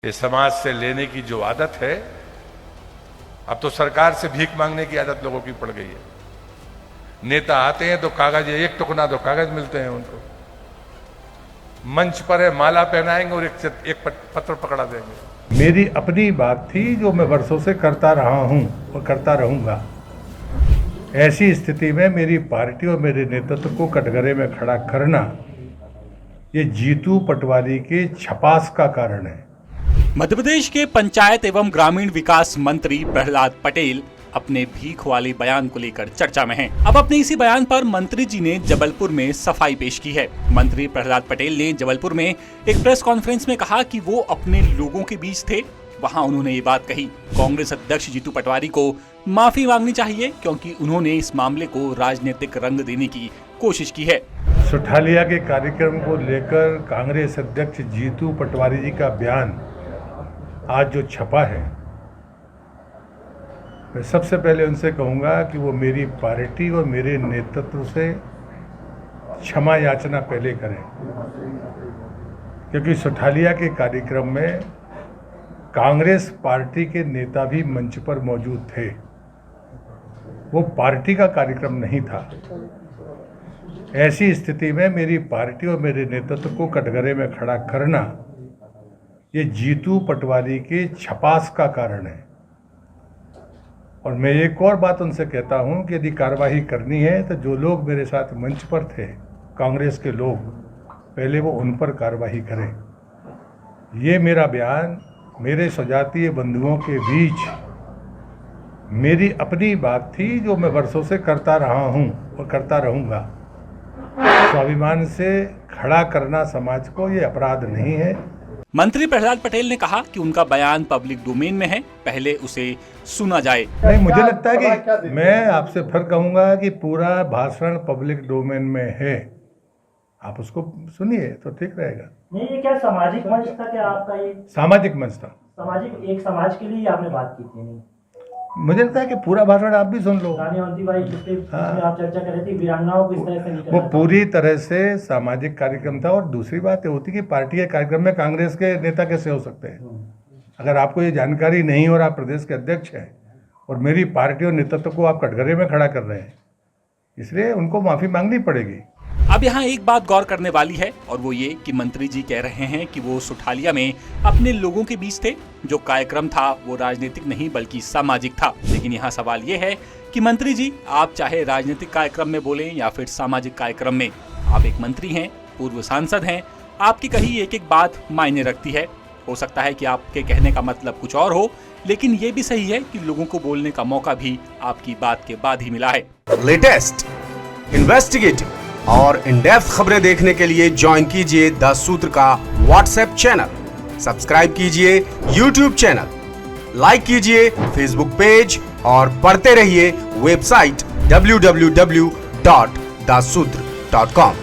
ये समाज से लेने की जो आदत है, अब तो सरकार से भीख मांगने की आदत लोगों की पड़ गई है। नेता आते हैं तो कागज, एक टुकड़ा तो कागज मिलते हैं उनको, मंच पर है माला पहनाएंगे और एक पत्र पकड़ा देंगे। मेरी अपनी बात थी जो मैं वर्षों से करता रहा हूं और करता रहूंगा। ऐसी स्थिति में मेरी पार्टी और मेरे नेतृत्व को कटघरे में खड़ा करना ये जीतू पटवारी के छपास का कारण है। मध्य प्रदेश के पंचायत एवं ग्रामीण विकास मंत्री प्रहलाद पटेल अपने भीख वाले बयान को लेकर चर्चा में हैं। अब अपने इसी बयान पर मंत्री जी ने जबलपुर में सफाई पेश की है। मंत्री प्रहलाद पटेल ने जबलपुर में एक प्रेस कॉन्फ्रेंस में कहा कि वो अपने लोगों के बीच थे। वहां उन्होंने ये बात कही। कांग्रेस अध्यक्ष जीतू पटवारी को माफी मांगनी चाहिए क्योंकि उन्होंने इस मामले को राजनीतिक रंग देने की कोशिश की है। सुठालिया के कार्यक्रम को लेकर कांग्रेस अध्यक्ष जीतू पटवारी जी का बयान आज जो छपा है, मैं सबसे पहले उनसे कहूंगा कि वो मेरी पार्टी और मेरे नेतृत्व से क्षमा याचना पहले करें, क्योंकि सुठालिया के कार्यक्रम में कांग्रेस पार्टी के नेता भी मंच पर मौजूद थे। वो पार्टी का कार्यक्रम नहीं था। ऐसी स्थिति में मेरी पार्टी और मेरे नेतृत्व को कटघरे में खड़ा करना ये जीतू पटवारी के छपास का कारण है। और मैं एक और बात उनसे कहता हूं कि यदि कार्रवाई करनी है तो जो लोग मेरे साथ मंच पर थे, कांग्रेस के लोग, पहले वो उन पर कार्रवाई करें। ये मेरा बयान मेरे स्वजातीय बंधुओं के बीच मेरी अपनी बात थी जो मैं वर्षों से करता रहा हूं और करता रहूंगा। स्वाभिमान से खड़ा करना समाज को ये अपराध नहीं है। मंत्री प्रहलाद पटेल ने कहा कि उनका बयान पब्लिक डोमेन में है, पहले उसे सुना जाए। नहीं, मुझे लगता है कि मैं आपसे फिर कहूंगा कि पूरा भाषण पब्लिक डोमेन में है, आप उसको सुनिए तो ठीक रहेगा। नहीं, ये क्या सामाजिक मंच था? क्या आपका ये सामाजिक मंच था? सामाजिक, एक समाज के लिए आपने बात की थी? नहीं, मुझे लगता है कि पूरा भाषण आप भी सुन लो। भाई आप चर्चा कर रहे थे वीरांगनाओं को इस तरह से वो पूरी तरह से सामाजिक कार्यक्रम था। और दूसरी बात ये होती कि पार्टी के कार्यक्रम में कांग्रेस के नेता कैसे हो सकते हैं? अगर आपको ये जानकारी नहीं और आप प्रदेश के अध्यक्ष हैं और मेरी पार्टी और नेतृत्व को आप कटघरे में खड़ा कर रहे हैं, इसलिए उनको माफी मांगनी पड़ेगी। अब यहाँ एक बात गौर करने वाली है और वो ये कि मंत्री जी कह रहे हैं कि वो सुठालिया में अपने लोगों के बीच थे। जो कार्यक्रम था वो राजनीतिक नहीं बल्कि सामाजिक था। लेकिन यहाँ सवाल ये है कि मंत्री जी, आप चाहे राजनीतिक कार्यक्रम में बोलें या फिर सामाजिक कार्यक्रम में, आप एक मंत्री हैं, पूर्व सांसद हैं, आपकी कही एक एक बात मायने रखती है। हो सकता है कि आपके कहने का मतलब कुछ और हो, लेकिन ये भी सही है कि लोगों को बोलने का मौका भी आपकी बात के बाद ही मिला है। लेटेस्ट, इन्वेस्टिगेटिव और इन डेप्थ खबरें देखने के लिए ज्वाइन कीजिए द सूत्र का व्हाट्सएप चैनल, सब्सक्राइब कीजिए यूट्यूब चैनल, लाइक कीजिए फेसबुक पेज और पढ़ते रहिए वेबसाइट www.dasudr.com।